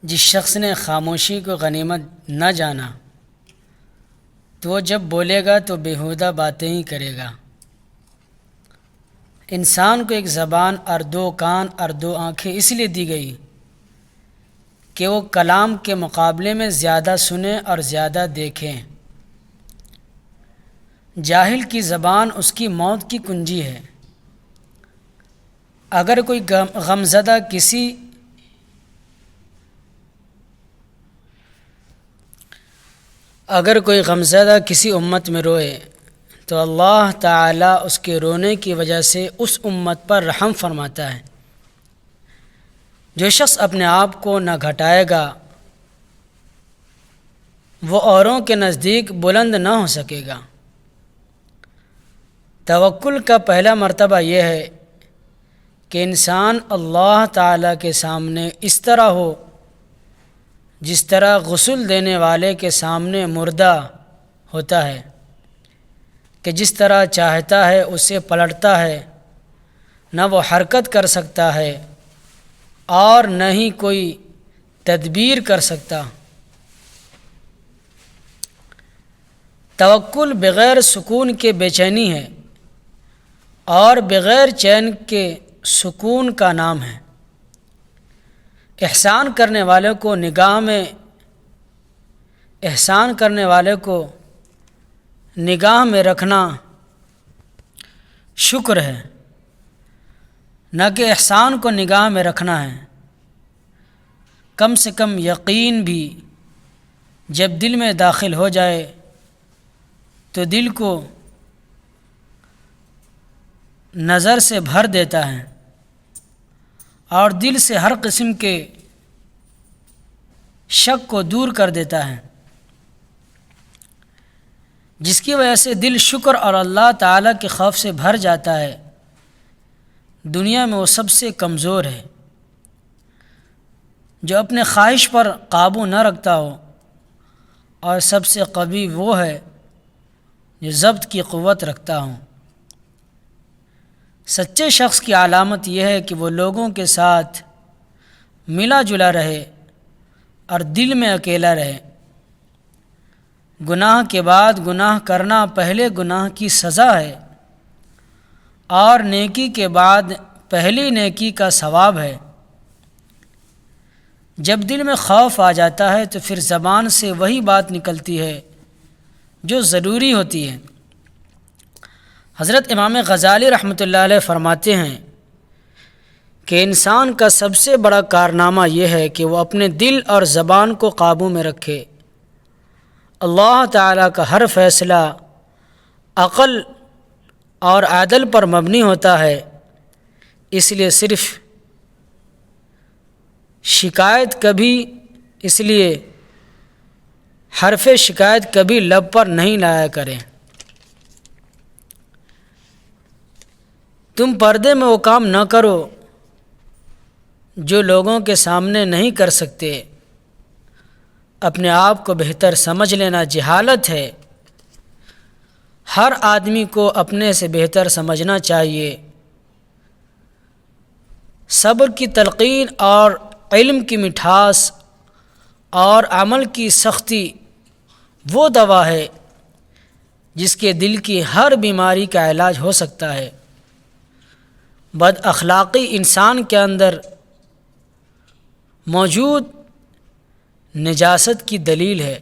جس شخص نے خاموشی کو غنیمت نہ جانا تو وہ جب بولے گا تو بیہودہ باتیں ہی کرے گا۔ انسان کو ایک زبان اور دو کان اور دو آنکھیں اس لیے دی گئی کہ وہ کلام کے مقابلے میں زیادہ سنیں اور زیادہ دیکھیں۔ جاہل کی زبان اس کی موت کی کنجی ہے۔ اگر کوئی غمزدہ کسی امت میں روئے تو اللہ تعالیٰ اس کے رونے کی وجہ سے اس امت پر رحم فرماتا ہے۔ جو شخص اپنے آپ کو نہ گھٹائے گا وہ اوروں کے نزدیک بلند نہ ہو سکے گا۔ توکل کا پہلا مرتبہ یہ ہے کہ انسان اللہ تعالیٰ کے سامنے اس طرح ہو جس طرح غسل دینے والے کے سامنے مردہ ہوتا ہے، کہ جس طرح چاہتا ہے اسے پلٹتا ہے، نہ وہ حرکت کر سکتا ہے اور نہ ہی کوئی تدبیر کر سکتا۔ توکل بغیر سکون کے بے چینی ہے اور بغیر چین کے سکون کا نام ہے۔ احسان کرنے والے کو نگاہ میں رکھنا شکر ہے، نہ کہ احسان کو نگاہ میں رکھنا ہے۔ کم سے کم یقین بھی جب دل میں داخل ہو جائے تو دل کو نظر سے بھر دیتا ہے اور دل سے ہر قسم کے شک کو دور کر دیتا ہے، جس کی وجہ سے دل شکر اور اللہ تعالیٰ کے خوف سے بھر جاتا ہے۔ دنیا میں وہ سب سے کمزور ہے جو اپنے خواہش پر قابو نہ رکھتا ہو، اور سب سے قوی وہ ہے جو ضبط کی قوت رکھتا ہو۔ سچے شخص کی علامت یہ ہے کہ وہ لوگوں کے ساتھ ملا جلا رہے اور دل میں اکیلا رہے۔ گناہ کے بعد گناہ کرنا پہلے گناہ کی سزا ہے، اور نیکی کے بعد پہلی نیکی کا ثواب ہے۔ جب دل میں خوف آ جاتا ہے تو پھر زبان سے وہی بات نکلتی ہے جو ضروری ہوتی ہے۔ حضرت امام غزالی رحمۃ اللہ علیہ فرماتے ہیں کہ انسان کا سب سے بڑا کارنامہ یہ ہے کہ وہ اپنے دل اور زبان کو قابو میں رکھے۔ اللہ تعالیٰ کا ہر فیصلہ عقل اور عدل پر مبنی ہوتا ہے، اس لیے حرف شکایت کبھی لب پر نہیں لایا کریں۔ تم پردے میں وہ کام نہ کرو جو لوگوں کے سامنے نہیں کر سکتے۔ اپنے آپ کو بہتر سمجھ لینا جہالت ہے۔ ہر آدمی کو اپنے سے بہتر سمجھنا چاہیے۔ صبر کی تلقین اور علم کی مٹھاس اور عمل کی سختی وہ دوا ہے جس کے دل کی ہر بیماری کا علاج ہو سکتا ہے۔ بد اخلاقی انسان کے اندر موجود نجاست کی دلیل ہے۔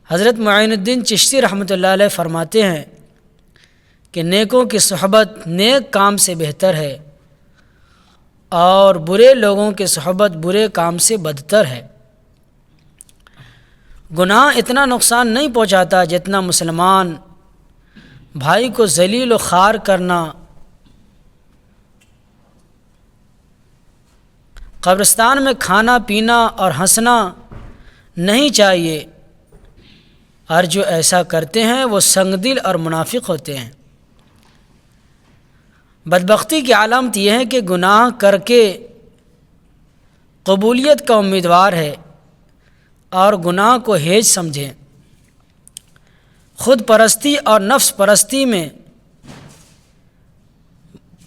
حضرت معین الدین چشتی رحمۃ اللہ علیہ فرماتے ہیں کہ نیکوں کی صحبت نیک کام سے بہتر ہے اور برے لوگوں کی صحبت برے کام سے بدتر ہے۔ گناہ اتنا نقصان نہیں پہنچاتا جتنا مسلمان بھائی کو ذلیل و خوار کرنا۔ قبرستان میں کھانا پینا اور ہنسنا نہیں چاہیے، اور جو ایسا کرتے ہیں وہ سنگ دل اور منافق ہوتے ہیں۔ بدبختی کی علامت یہ ہے کہ گناہ کر کے قبولیت کا امیدوار ہے اور گناہ کو ہیج سمجھیں۔ خود پرستی اور نفس پرستی میں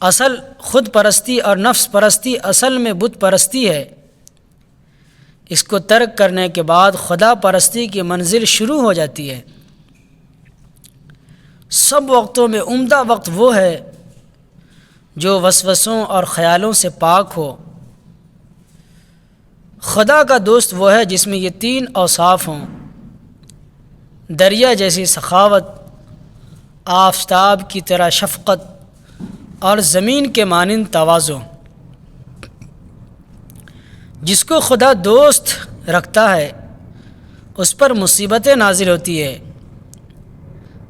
اصل میں بت پرستی ہے۔ اس کو ترک کرنے کے بعد خدا پرستی کی منزل شروع ہو جاتی ہے۔ سب وقتوں میں عمدہ وقت وہ ہے جو وسوسوں اور خیالوں سے پاک ہو۔ خدا کا دوست وہ ہے جس میں یہ تین اوصاف ہوں: دریا جیسی سخاوت، آفتاب کی طرح شفقت اور زمین کے مانند تواضع۔ جس کو خدا دوست رکھتا ہے اس پر مصیبتیں نازل ہوتی ہے۔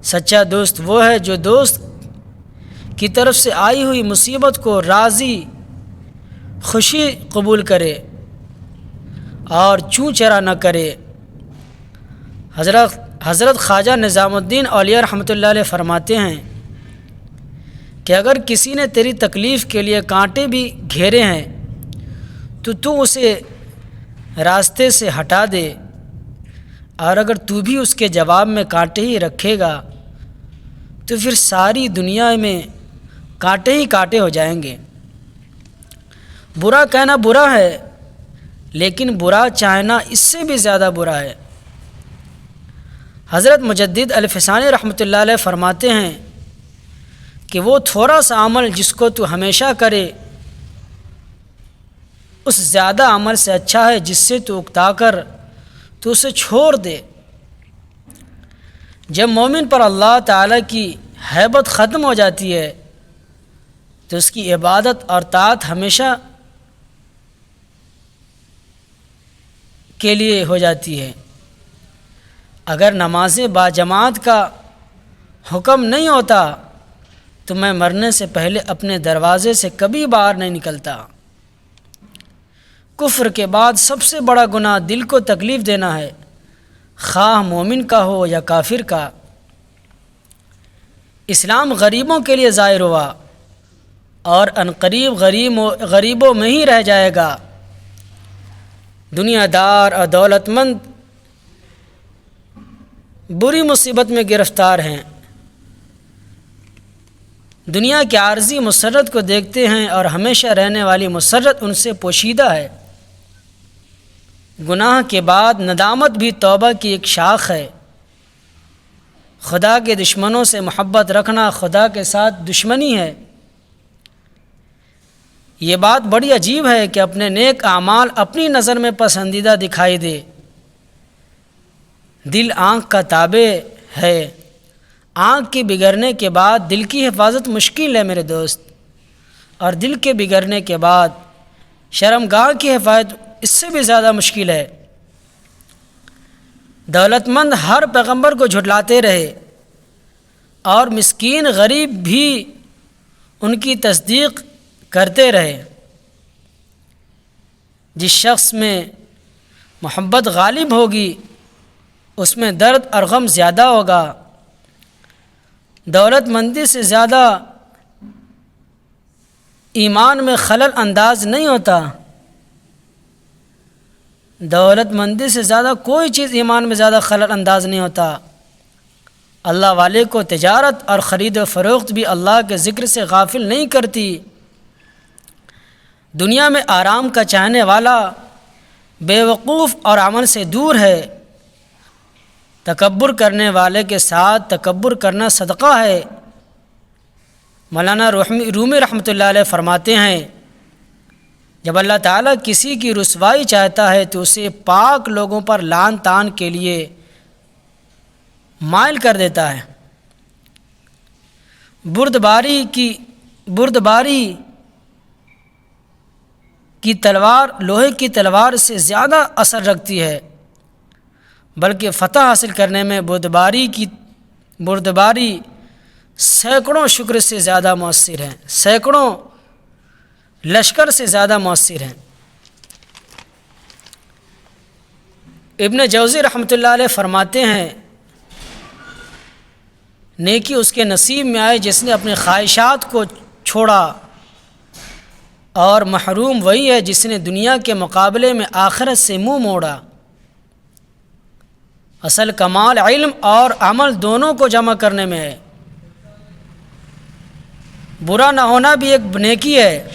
سچا دوست وہ ہے جو دوست کی طرف سے آئی ہوئی مصیبت کو راضی خوشی قبول کرے اور چوں چرا نہ کرے۔ حضرت خواجہ نظام الدین اولیاء رحمۃ اللہ علیہ فرماتے ہیں کہ اگر کسی نے تیری تکلیف کے لیے کانٹے بھی گھیرے ہیں تو اسے راستے سے ہٹا دے، اور اگر تو بھی اس کے جواب میں کانٹے ہی رکھے گا تو پھر ساری دنیا میں کانٹے ہی کانٹے ہو جائیں گے۔ برا کہنا برا ہے، لیکن برا چاہنا اس سے بھی زیادہ برا ہے۔ حضرت مجدد الفسانی رحمۃ اللہ علیہ فرماتے ہیں کہ وہ تھوڑا سا عمل جس کو تو ہمیشہ کرے اس زیادہ عمل سے اچھا ہے جس سے تو اکتا کر تو اسے چھوڑ دے۔ جب مومن پر اللہ تعالیٰ کی ہیبت ختم ہو جاتی ہے تو اس کی عبادت اور طاعت ہمیشہ کے لیے ہو جاتی ہے۔ اگر نماز باجماعت کا حکم نہیں ہوتا تو میں مرنے سے پہلے اپنے دروازے سے کبھی باہر نہیں نکلتا۔ کفر کے بعد سب سے بڑا گناہ دل کو تکلیف دینا ہے، خواہ مومن کا ہو یا کافر کا۔ اسلام غریبوں کے لیے ظاہر ہوا اور عنقریب غریبوں میں ہی رہ جائے گا۔ دنیا دار اور دولت مند بری مصیبت میں گرفتار ہیں، دنیا کی عارضی مسرت کو دیکھتے ہیں اور ہمیشہ رہنے والی مسرت ان سے پوشیدہ ہے۔ گناہ کے بعد ندامت بھی توبہ کی ایک شاخ ہے۔ خدا کے دشمنوں سے محبت رکھنا خدا کے ساتھ دشمنی ہے۔ یہ بات بڑی عجیب ہے کہ اپنے نیک اعمال اپنی نظر میں پسندیدہ دکھائی دے۔ دل آنکھ کا تابع ہے، آنکھ کے بگڑنے کے بعد دل کی حفاظت مشکل ہے میرے دوست، اور دل کے بگڑنے کے بعد شرمگاہ کی حفاظت اس سے بھی زیادہ مشکل ہے۔ دولت مند ہر پیغمبر کو جھٹلاتے رہے اور مسکین غریب بھی ان کی تصدیق کرتے رہے۔ جس شخص میں محبت غالب ہوگی اس میں درد اور غم زیادہ ہوگا۔ دولت مندی سے زیادہ ایمان میں خلل انداز نہیں ہوتا۔ دولت مندی سے زیادہ کوئی چیز ایمان میں زیادہ خلل انداز نہیں ہوتا۔ اللہ والے کو تجارت اور خرید و فروخت بھی اللہ کے ذکر سے غافل نہیں کرتی۔ دنیا میں آرام کا چاہنے والا بے وقوف اور عمل سے دور ہے۔ تکبر کرنے والے کے ساتھ تکبر کرنا صدقہ ہے۔ مولانا رومی رحمۃ اللہ علیہ فرماتے ہیں جب اللہ تعالیٰ کسی کی رسوائی چاہتا ہے تو اسے پاک لوگوں پر لعن طعن کے لیے مائل کر دیتا ہے۔ بردباری کی تلوار لوہے کی تلوار سے زیادہ اثر رکھتی ہے، بلکہ فتح حاصل کرنے میں بردباری سینکڑوں شکر سے زیادہ مؤثر ہیں، سینکڑوں لشکر سے زیادہ مؤثر ہیں۔ ابن جوزی رحمۃ اللہ علیہ فرماتے ہیں نیکی اس کے نصیب میں آئے جس نے اپنے خواہشات کو چھوڑا، اور محروم وہی ہے جس نے دنیا کے مقابلے میں آخرت سے منہ موڑا۔ اصل کمال علم اور عمل دونوں کو جمع کرنے میں ہے۔ برا نہ ہونا بھی ایک نیکی ہے۔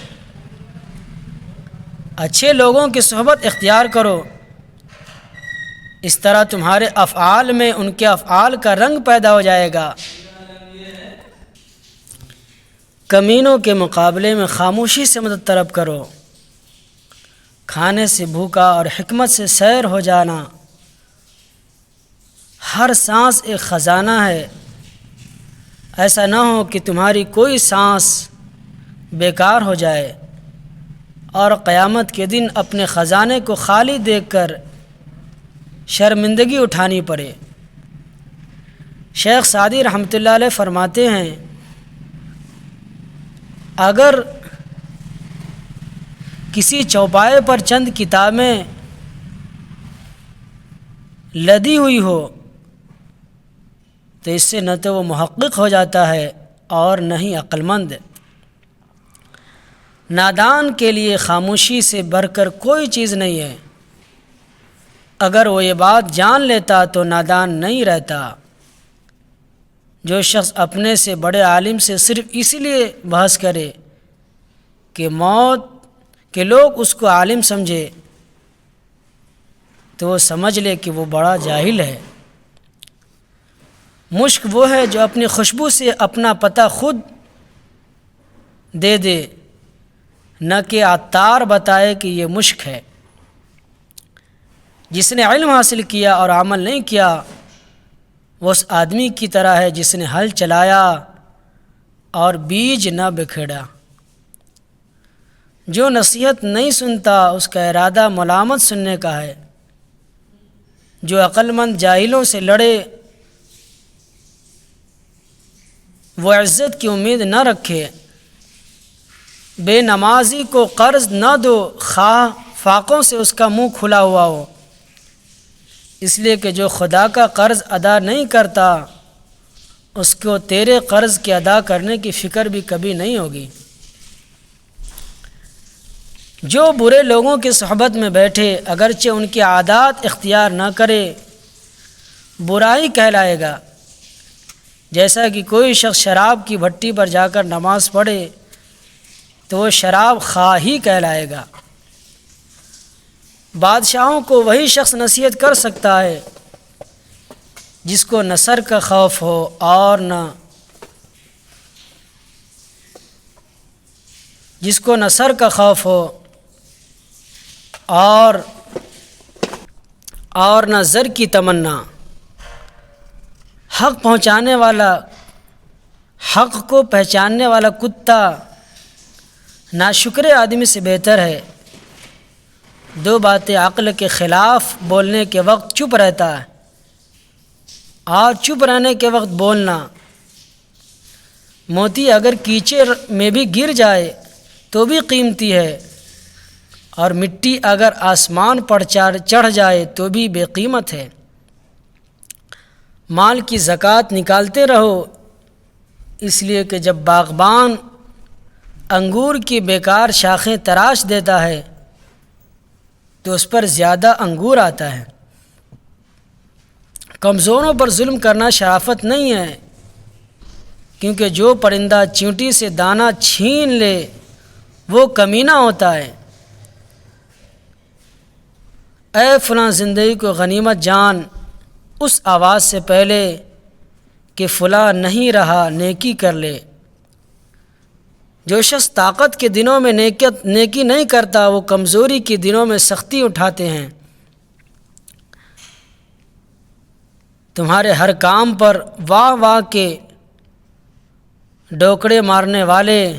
اچھے لوگوں کی صحبت اختیار کرو اس طرح تمہارے افعال میں ان کے افعال کا رنگ پیدا ہو جائے گا۔ کمینوں کے مقابلے میں خاموشی سے مدد طلب کرو۔ کھانے سے بھوکا اور حکمت سے سیر ہو جانا۔ ہر سانس ایک خزانہ ہے، ایسا نہ ہو کہ تمہاری کوئی سانس بیکار ہو جائے اور قیامت کے دن اپنے خزانے کو خالی دیکھ کر شرمندگی اٹھانی پڑے۔ شیخ سعدی رحمۃ اللہ علیہ فرماتے ہیں، اگر کسی چوپائے پر چند کتابیں لدی ہوئی ہو تو اس سے نہ تو وہ محقق ہو جاتا ہے اور نہ ہی عقل مند۔ نادان کے لیے خاموشی سے بڑھ کر کوئی چیز نہیں ہے۔ اگر وہ یہ بات جان لیتا تو نادان نہیں رہتا۔ جو شخص اپنے سے بڑے عالم سے صرف اس لیے بحث کرے کہ لوگ اس کو عالم سمجھے تو وہ سمجھ لے کہ وہ بڑا جاہل ہے۔ مشک وہ ہے جو اپنی خوشبو سے اپنا پتہ خود دے نہ کہ عطار بتائے کہ یہ مشک ہے۔ جس نے علم حاصل کیا اور عمل نہیں کیا وہ اس آدمی کی طرح ہے جس نے ہل چلایا اور بیج نہ بکھیرا۔ جو نصیحت نہیں سنتا اس کا ارادہ ملامت سننے کا ہے۔ جو عقل مند جاہلوں سے لڑے وہ عزت کی امید نہ رکھے۔ بے نمازی کو قرض نہ دو خواہ فاقوں سے اس کا منہ کھلا ہوا ہو، اس لیے کہ جو خدا کا قرض ادا نہیں کرتا اس کو تیرے قرض کے ادا کرنے کی فکر بھی کبھی نہیں ہوگی۔ جو برے لوگوں کی صحبت میں بیٹھے اگرچہ ان کی عادات اختیار نہ کرے برائی کہلائے گا۔ جیسا کہ کوئی شخص شراب کی بھٹی پر جا کر نماز پڑھے تو وہ شراب خواہ ہی کہلائے گا۔ بادشاہوں کو وہی شخص نصیحت کر سکتا ہے جس کو نہ سر کا خوف ہو اور نہ زر کی تمنا۔ حق کو پہچاننے والا کتا ناشکرے آدمی سے بہتر ہے۔ دو باتیں عقل کے خلاف بولنے کے وقت چپ رہتا ہے اور چپ رہنے کے وقت بولنا۔ موتی اگر کیچڑ میں بھی گر جائے تو بھی قیمتی ہے اور مٹی اگر آسمان پر چڑھ جائے تو بھی بے قیمت ہے۔ مال کی زکوٰۃ نکالتے رہو، اس لیے کہ جب باغبان انگور کی بیکار شاخیں تراش دیتا ہے تو اس پر زیادہ انگور آتا ہے۔ کمزوروں پر ظلم کرنا شرافت نہیں ہے، کیونکہ جو پرندہ چیونٹی سے دانہ چھین لے وہ کمینہ ہوتا ہے۔ اے فلاں زندگی کو غنیمت جان، اس آواز سے پہلے کہ فلاں نہیں رہا نیکی کر لے۔ جو شخص طاقت کے دنوں میں نیکی نہیں کرتا وہ کمزوری کے دنوں میں سختی اٹھاتے ہیں۔ تمہارے ہر کام پر واہ واہ کے ڈوکڑے مارنے والے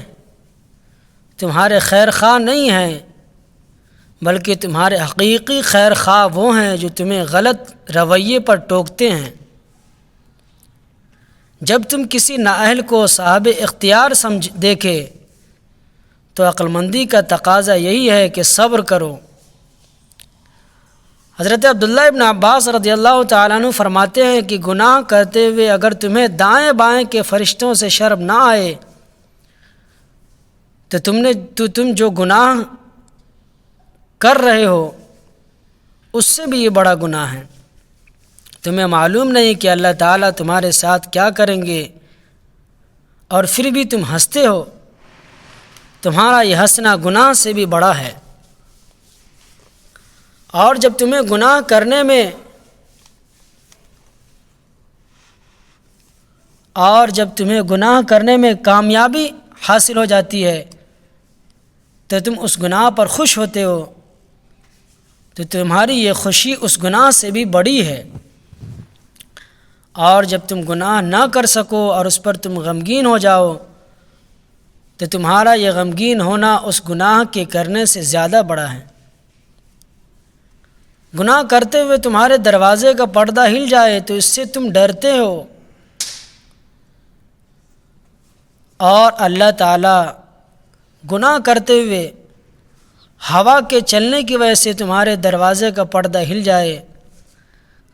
تمہارے خیر خواہ نہیں ہیں، بلکہ تمہارے حقیقی خیر خواہ وہ ہیں جو تمہیں غلط رویے پر ٹوکتے ہیں۔ جب تم کسی نااہل کو صاحب اختیار دیکھے تو عقل مندی کا تقاضا یہی ہے کہ صبر کرو۔ حضرت عبداللہ ابن عباس رضی اللہ تعالیٰ عنہ فرماتے ہیں کہ گناہ کرتے ہوئے اگر تمہیں دائیں بائیں کے فرشتوں سے شرم نہ آئے تو تم جو گناہ کر رہے ہو اس سے بھی یہ بڑا گناہ ہے۔ تمہیں معلوم نہیں کہ اللہ تعالیٰ تمہارے ساتھ کیا کریں گے اور پھر بھی تم ہنستے ہو۔ تمہارا یہ ہنسنا گناہ سے بھی بڑا ہے۔ اور جب تمہیں گناہ کرنے میں اور جب تمہیں گناہ کرنے میں کامیابی حاصل ہو جاتی ہے تو تم اس گناہ پر خوش ہوتے ہو، تو تمہاری یہ خوشی اس گناہ سے بھی بڑی ہے۔ اور جب تم گناہ نہ کر سکو اور اس پر تم غمگین ہو جاؤ تو تمہارا یہ غمگین ہونا اس گناہ کے کرنے سے زیادہ بڑا ہے۔ گناہ کرتے ہوئے تمہارے دروازے کا پردہ ہل جائے تو اس سے تم ڈرتے ہو، اور اللہ تعالیٰ گناہ کرتے ہوئے ہوا کے چلنے کی وجہ سے تمہارے دروازے کا پردہ ہل جائے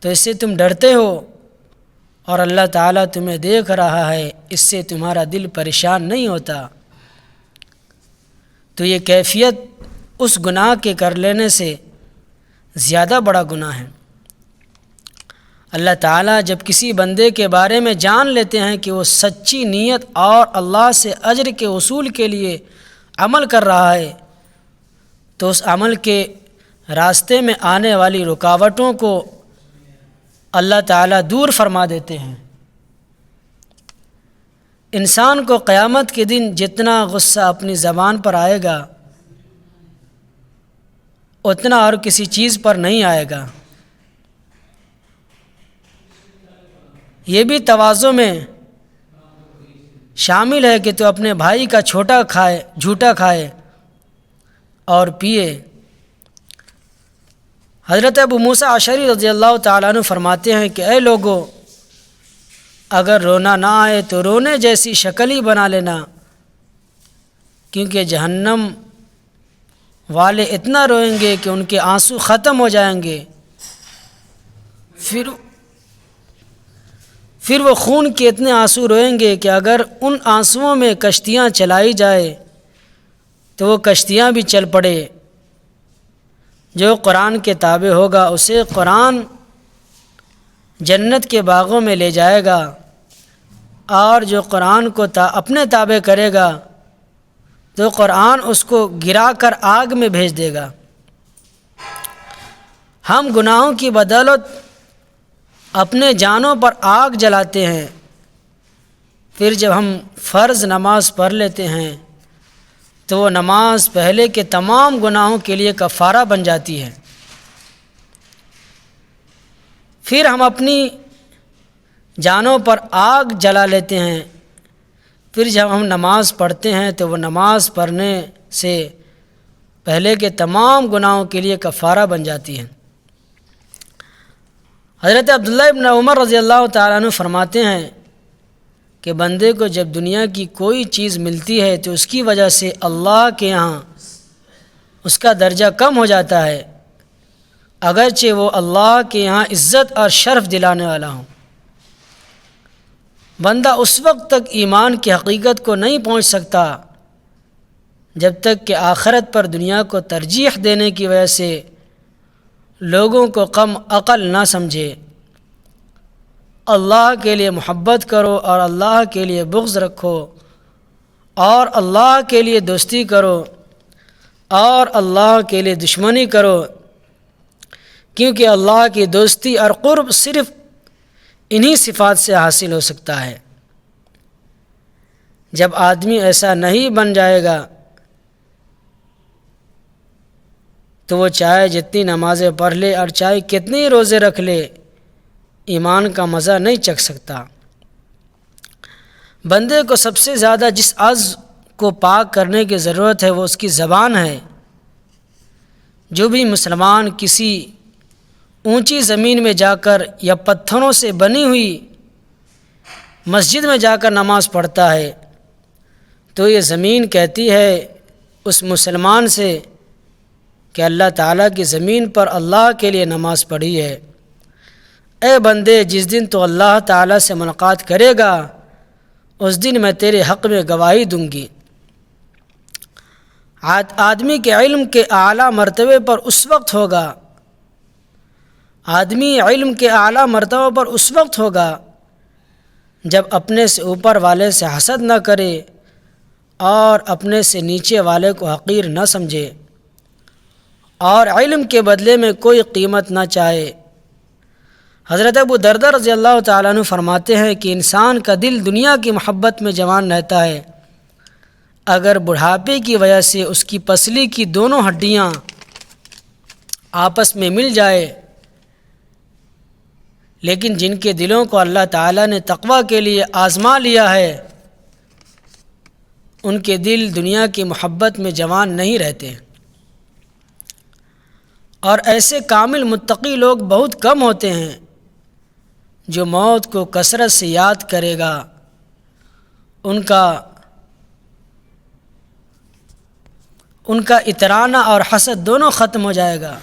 تو اس سے تم ڈرتے ہو، اور اللہ تعالیٰ تمہیں دیکھ رہا ہے، اس سے تمہارا دل پریشان نہیں ہوتا۔ تو یہ کیفیت اس گناہ کے کر لینے سے زیادہ بڑا گناہ ہے۔ اللہ تعالیٰ جب کسی بندے کے بارے میں جان لیتے ہیں کہ وہ سچی نیت اور اللہ سے اجر کے حصول کے لیے عمل کر رہا ہے تو اس عمل کے راستے میں آنے والی رکاوٹوں کو اللہ تعالیٰ دور فرما دیتے ہیں۔ انسان کو قیامت کے دن جتنا غصہ اپنی زبان پر آئے گا اتنا اور کسی چیز پر نہیں آئے گا۔ یہ بھی تواضع میں شامل ہے کہ تو اپنے بھائی کا جھوٹا کھائے اور پیے۔ حضرت ابو موسیٰ اشعری رضی اللہ تعالیٰ عنہ فرماتے ہیں کہ اے لوگو، اگر رونا نہ آئے تو رونے جیسی شکل ہی بنا لینا، کیونکہ جہنم والے اتنا روئیں گے کہ ان کے آنسو ختم ہو جائیں گے، پھر وہ خون کے اتنے آنسو روئیں گے کہ اگر ان آنسوؤں میں کشتیاں چلائی جائے تو وہ کشتیاں بھی چل پڑے۔ جو قرآن کے تابع ہوگا اسے قرآن جنت کے باغوں میں لے جائے گا، اور جو قرآن کو اپنے تابع کرے گا تو قرآن اس کو گرا کر آگ میں بھیج دے گا۔ ہم گناہوں کی بدولت اپنے جانوں پر آگ جلاتے ہیں، پھر جب ہم فرض نماز پڑھ لیتے ہیں تو وہ نماز پہلے کے تمام گناہوں کے لیے کفارہ بن جاتی ہے۔ پھر ہم اپنی جانوں پر آگ جلا لیتے ہیں، پھر جب ہم نماز پڑھتے ہیں تو وہ نماز پڑھنے سے پہلے کے تمام گناہوں کے لیے کفارہ بن جاتی ہے۔ حضرت عبداللہ ابن عمر رضی اللہ تعالیٰ عنہ فرماتے ہیں کہ بندے کو جب دنیا کی کوئی چیز ملتی ہے تو اس کی وجہ سے اللہ کے ہاں اس کا درجہ کم ہو جاتا ہے، اگرچہ وہ اللہ کے یہاں عزت اور شرف دلانے والا ہوں۔ بندہ اس وقت تک ایمان کی حقیقت کو نہیں پہنچ سکتا جب تک کہ آخرت پر دنیا کو ترجیح دینے کی وجہ سے لوگوں کو کم عقل نہ سمجھے۔ اللہ کے لیے محبت کرو اور اللہ کے لیے بغض رکھو، اور اللہ کے لیے دوستی کرو اور اللہ کے لیے دشمنی کرو، کیونکہ اللہ کی دوستی اور قرب صرف انہی صفات سے حاصل ہو سکتا ہے۔ جب آدمی ایسا نہیں بن جائے گا تو وہ چاہے جتنی نمازیں پڑھ لے اور چاہے کتنے روزے رکھ لے، ایمان کا مزہ نہیں چکھ سکتا۔ بندے کو سب سے زیادہ جس عضو کو پاک کرنے کی ضرورت ہے وہ اس کی زبان ہے۔ جو بھی مسلمان کسی اونچی زمین میں جا کر یا پتھروں سے بنی ہوئی مسجد میں جا کر نماز پڑھتا ہے تو یہ زمین کہتی ہے اس مسلمان سے کہ اللہ تعالیٰ کی زمین پر اللہ کے لیے نماز پڑھی ہے۔ اے بندے، جس دن تو اللہ تعالیٰ سے ملاقات کرے گا اس دن میں تیرے حق میں گواہی دوں گی۔ آدمی کے علم کے اعلیٰ مرتبے پر اس وقت ہوگا جب اپنے سے اوپر والے سے حسد نہ کرے اور اپنے سے نیچے والے کو حقیر نہ سمجھے، اور علم کے بدلے میں کوئی قیمت نہ چاہے، حضرت ابو دردہ رضی اللہ تعالیٰ عنہ فرماتے ہیں کہ انسان کا دل دنیا کی محبت میں جوان رہتا ہے، اگر بڑھاپے کی وجہ سے اس کی پسلی کی دونوں ہڈیاں آپس میں مل جائے، لیکن جن کے دلوں کو اللہ تعالیٰ نے تقویٰ کے لیے آزما لیا ہے، ان کے دل دنیا کی محبت میں جوان نہیں رہتے۔ اور ایسے کامل متقی لوگ بہت کم ہوتے ہیں جو موت کو کثرت سے یاد کرے گا، ان کا اطرانہ اور حسد دونوں ختم ہو جائے گا۔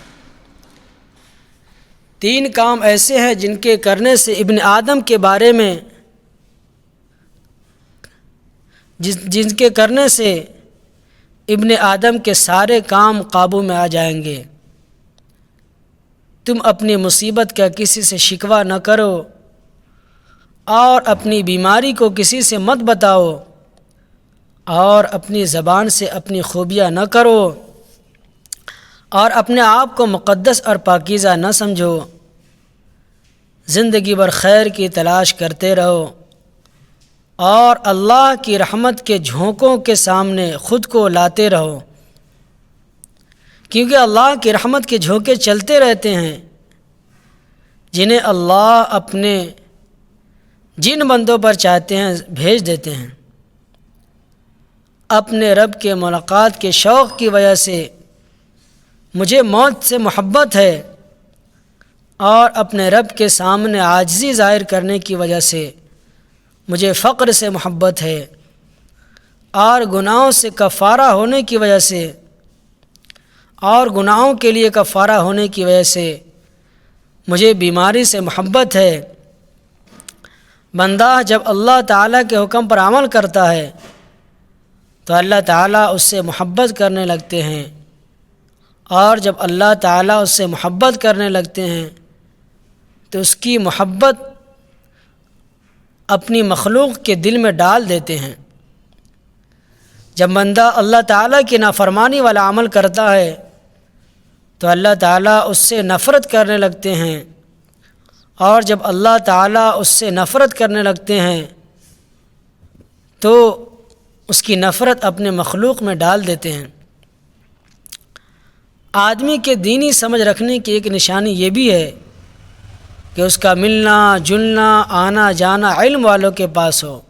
3 کام ایسے ہیں جن کے کرنے سے ابن آدم کے بارے میں جن کے کرنے سے ابن آدم کے سارے کام قابو میں آ جائیں گے۔ تم اپنی مصیبت کا کسی سے شکوہ نہ کرو اور اپنی بیماری کو کسی سے مت بتاؤ اور اپنی زبان سے اپنی خوبیاں نہ کرو اور اپنے آپ کو مقدس اور پاکیزہ نہ سمجھو۔ زندگی بھر خیر کی تلاش کرتے رہو اور اللہ کی رحمت کے جھونکوں کے سامنے خود کو لاتے رہو، کیونکہ اللہ کی رحمت کے جھونکے چلتے رہتے ہیں جنہیں اللہ اپنے جن بندوں پر چاہتے ہیں بھیج دیتے ہیں۔ اپنے رب کے ملاقات کے شوق کی وجہ سے مجھے موت سے محبت ہے اور اپنے رب کے سامنے عاجزی ظاہر کرنے کی وجہ سے مجھے فقر سے محبت ہے اور گناہوں سے کفارہ ہونے کی وجہ سے اور گناہوں کے لیے کفارہ ہونے کی وجہ سے مجھے بیماری سے محبت ہے۔ بندہ جب اللہ تعالیٰ کے حکم پر عمل کرتا ہے تو اللہ تعالیٰ اس سے محبت کرنے لگتے ہیں، اور جب اللہ تعالیٰ اس سے محبت کرنے لگتے ہیں تو اس کی محبت اپنی مخلوق کے دل میں ڈال دیتے ہیں۔ جب بندہ اللہ تعالیٰ کی نافرمانی والا عمل کرتا ہے تو اللہ تعالیٰ اس سے نفرت کرنے لگتے ہیں، اور جب اللہ تعالیٰ اس سے نفرت کرنے لگتے ہیں تو اس کی نفرت اپنے مخلوق میں ڈال دیتے ہیں۔ آدمی کے دینی سمجھ رکھنے کی ایک نشانی یہ بھی ہے کہ اس کا ملنا جلنا آنا جانا علم والوں کے پاس ہو۔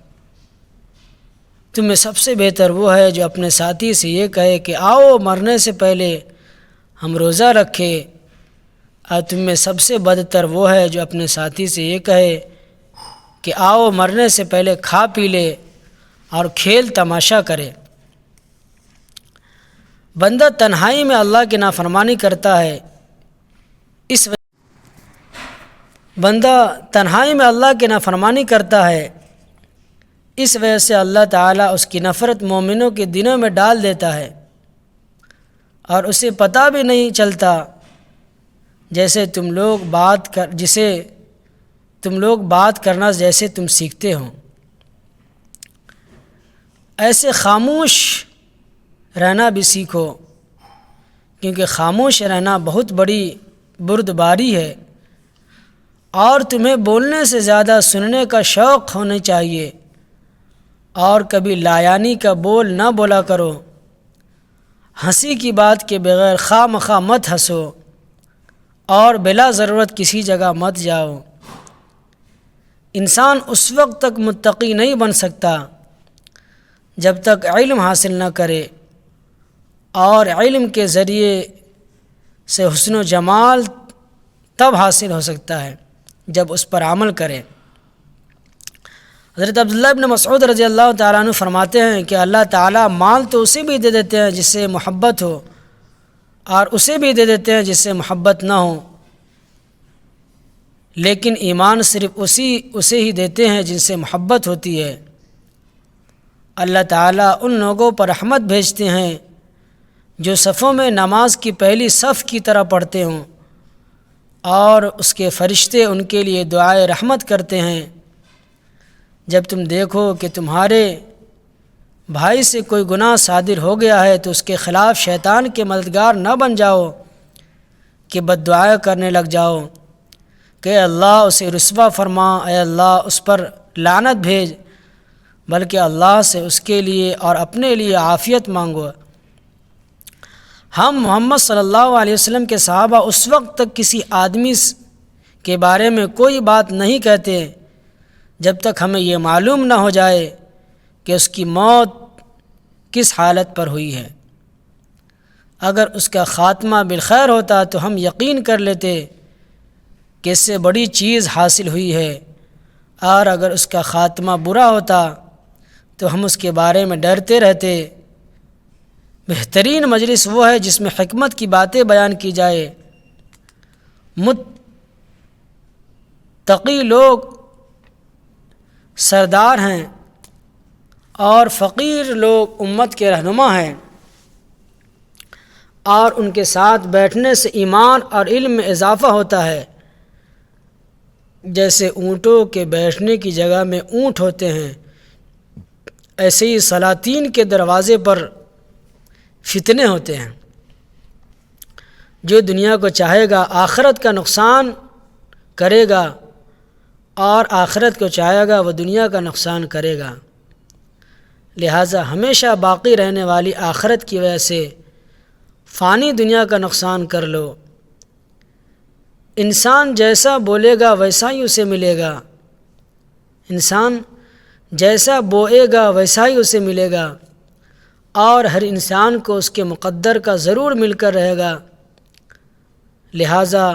تم میں سب سے بہتر وہ ہے جو اپنے ساتھی سے یہ کہے کہ آؤ مرنے سے پہلے ہم روزہ رکھے، اور تم میں سب سے بدتر وہ ہے جو اپنے ساتھی سے یہ کہے کہ آؤ مرنے سے پہلے کھا پی لے اور کھیل تماشا کرے۔ بندہ تنہائی میں اللہ کی نافرمانی کرتا ہے، اس وجہ سے اللہ تعالیٰ اس کی نفرت مومنوں کے دلوں میں ڈال دیتا ہے، اور اسے پتہ بھی نہیں چلتا جیسے تم لوگ بات کرنا جیسے تم سیکھتے ہو۔ ایسے خاموش رہنا بھی سیکھو، کیونکہ خاموش رہنا بہت بڑی بردباری ہے، اور تمہیں بولنے سے زیادہ سننے کا شوق ہونا چاہیے، اور کبھی لایانی کا بول نہ بولا کرو۔ ہنسی کی بات کے بغیر خواہ مخواہ مت ہنسو اور بلا ضرورت کسی جگہ مت جاؤ۔ انسان اس وقت تک متقی نہیں بن سکتا جب تک علم حاصل نہ کرے، اور علم کے ذریعے سے حسن و جمال تب حاصل ہو سکتا ہے جب اس پر عمل کرے۔ حضرت عبداللہ ابن مسعود رضی اللہ تعالیٰ عنہ فرماتے ہیں کہ اللہ تعالیٰ مال تو اسے بھی دے دیتے ہیں جس سے محبت ہو، اور اسے بھی دے دیتے ہیں جس سے محبت نہ ہو، لیکن ایمان صرف اسے ہی دیتے ہیں جن سے محبت ہوتی ہے۔ اللہ تعالیٰ ان لوگوں پر رحمت بھیجتے ہیں جو صفوں میں نماز کی پہلی صف کی طرح پڑھتے ہوں، اور اس کے فرشتے ان کے لیے دعائے رحمت کرتے ہیں۔ جب تم دیکھو کہ تمہارے بھائی سے کوئی گناہ صادر ہو گیا ہے تو اس کے خلاف شیطان کے مددگار نہ بن جاؤ کہ بد دعائیں کرنے لگ جاؤ، کہ اللہ اسے رسوا فرما، اے اللہ اس پر لعنت بھیج، بلکہ اللہ سے اس کے لیے اور اپنے لیے عافیت مانگو۔ ہم محمد صلی اللہ علیہ وسلم کے صحابہ اس وقت تک کسی آدمی کے بارے میں کوئی بات نہیں کہتے جب تک ہمیں یہ معلوم نہ ہو جائے کہ اس کی موت کس حالت پر ہوئی ہے۔ اگر اس کا خاتمہ بالخیر ہوتا تو ہم یقین کر لیتے کہ اس سے بڑی چیز حاصل ہوئی ہے، اور اگر اس کا خاتمہ برا ہوتا تو ہم اس کے بارے میں ڈرتے رہتے۔ بہترین مجلس وہ ہے جس میں حکمت کی باتیں بیان کی جائے، متقی لوگ سردار ہیں اور فقیر لوگ امت کے رہنما ہیں، اور ان کے ساتھ بیٹھنے سے ایمان اور علم میں اضافہ ہوتا ہے۔ جیسے اونٹوں کے بیٹھنے کی جگہ میں اونٹ ہوتے ہیں، ایسے ہی سلاطین کے دروازے پر فتنے ہوتے ہیں۔ جو دنیا کو چاہے گا آخرت کا نقصان کرے گا، اور آخرت کو چاہے گا وہ دنیا کا نقصان کرے گا۔ لہٰذا ہمیشہ باقی رہنے والی آخرت کی وجہ سے فانی دنیا کا نقصان کر لو۔ انسان جیسا بولے گا ویسا ہی اسے ملے گا، انسان جیسا بوئے گا ویسا ہی اسے ملے گا، اور ہر انسان کو اس کے مقدر کا ضرور مل کر رہے گا۔ لہٰذا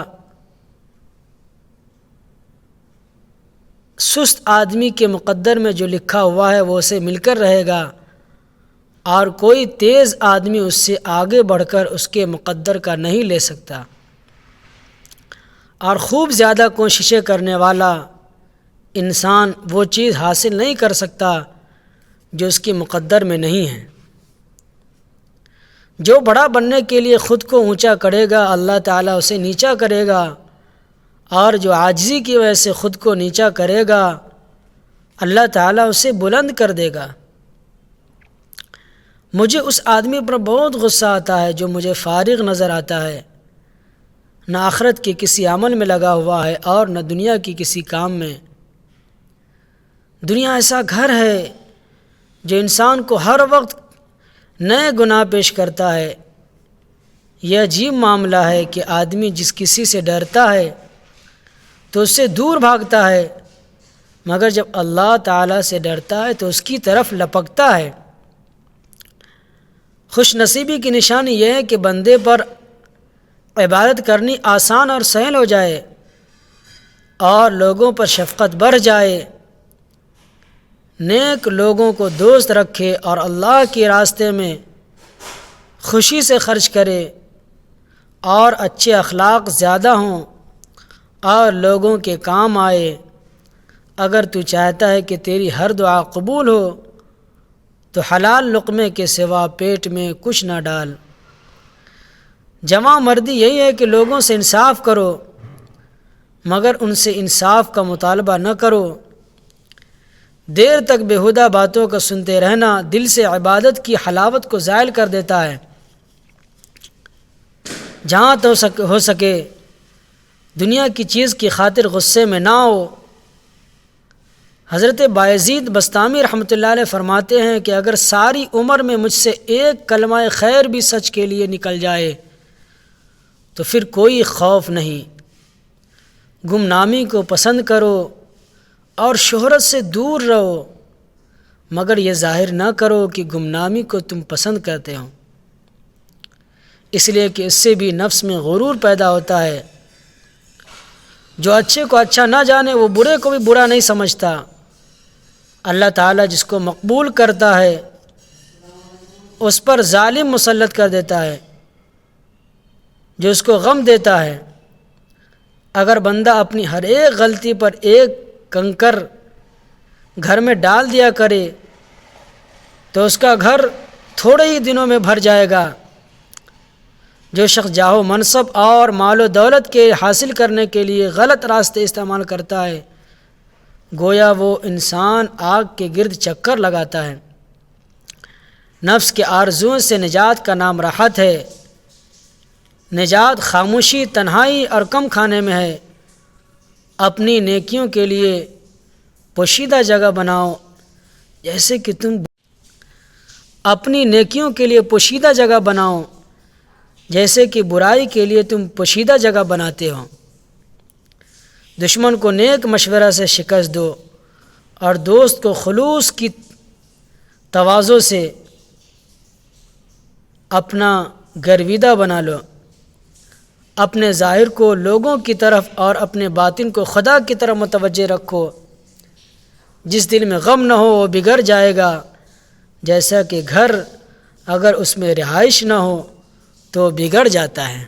سست آدمی کے مقدر میں جو لکھا ہوا ہے وہ اسے مل کر رہے گا، اور کوئی تیز آدمی اس سے آگے بڑھ کر اس کے مقدر کا نہیں لے سکتا، اور خوب زیادہ کوششیں کرنے والا انسان وہ چیز حاصل نہیں کر سکتا جو اس کے مقدر میں نہیں ہے۔ جو بڑا بننے کے لیے خود کو اونچا کرے گا اللہ تعالیٰ اسے نیچا کرے گا، اور جو عاجزی کی وجہ سے خود کو نیچا کرے گا اللہ تعالیٰ اسے بلند کر دے گا۔ مجھے اس آدمی پر بہت غصہ آتا ہے جو مجھے فارغ نظر آتا ہے، نہ آخرت کے کسی عمل میں لگا ہوا ہے اور نہ دنیا کی کسی کام میں۔ دنیا ایسا گھر ہے جو انسان کو ہر وقت نئے گناہ پیش کرتا ہے۔ یہ عجیب معاملہ ہے کہ آدمی جس کسی سے ڈرتا ہے تو اس سے دور بھاگتا ہے، مگر جب اللہ تعالیٰ سے ڈرتا ہے تو اس کی طرف لپکتا ہے۔ خوش نصیبی کی نشانی یہ ہے کہ بندے پر عبادت کرنی آسان اور سہل ہو جائے، اور لوگوں پر شفقت بڑھ جائے، نیک لوگوں کو دوست رکھے اور اللہ کے راستے میں خوشی سے خرچ کرے، اور اچھے اخلاق زیادہ ہوں اور لوگوں کے کام آئے۔ اگر تو چاہتا ہے کہ تیری ہر دعا قبول ہو تو حلال لقمے کے سوا پیٹ میں کچھ نہ ڈال۔ جوان مردی یہی ہے کہ لوگوں سے انصاف کرو، مگر ان سے انصاف کا مطالبہ نہ کرو۔ دیر تک بیہودہ باتوں کو سنتے رہنا دل سے عبادت کی حلاوت کو زائل کر دیتا ہے۔ جہاں تو ہو سکے دنیا کی چیز کی خاطر غصے میں نہ ہو۔ حضرت بایزید بستامی رحمۃ اللہ علیہ فرماتے ہیں کہ اگر ساری عمر میں مجھ سے ایک کلمہ خیر بھی سچ کے لیے نکل جائے تو پھر کوئی خوف نہیں۔ گمنامی کو پسند کرو اور شہرت سے دور رہو، مگر یہ ظاہر نہ کرو کہ گمنامی کو تم پسند کرتے ہو، اس لیے کہ اس سے بھی نفس میں غرور پیدا ہوتا ہے۔ جو اچھے کو اچھا نہ جانے وہ برے کو بھی برا نہیں سمجھتا۔ اللہ تعالیٰ جس کو مقبول کرتا ہے اس پر ظالم مسلط کر دیتا ہے جو اس کو غم دیتا ہے۔ اگر بندہ اپنی ہر ایک غلطی پر ایک کنکر گھر میں ڈال دیا کرے تو اس کا گھر تھوڑے ہی دنوں میں بھر جائے گا۔ جو شخص جاہ و منصب اور مال و دولت کے حاصل کرنے کے لیے غلط راستے استعمال کرتا ہے گویا وہ انسان آگ کے گرد چکر لگاتا ہے۔ نفس کے آرزوؤں سے نجات کا نام راحت ہے۔ نجات خاموشی، تنہائی اور کم کھانے میں ہے، اپنی نیکیوں کے لیے پوشیدہ جگہ بناؤ جیسے کہ تم اپنی نیکیوں کے لیے پوشیدہ جگہ بناؤ جیسے کہ برائی کے لیے تم پوشیدہ جگہ بناتے ہو۔ دشمن کو نیک مشورہ سے شکست دو اور دوست کو خلوص کی تواضع سے اپنا گرویدہ بنا لو۔ اپنے ظاہر کو لوگوں کی طرف اور اپنے باطن کو خدا کی طرف متوجہ رکھو۔ جس دل میں غم نہ ہو وہ بگڑ جائے گا، جیسا کہ گھر اگر اس میں رہائش نہ ہو تو بگڑ جاتا ہے۔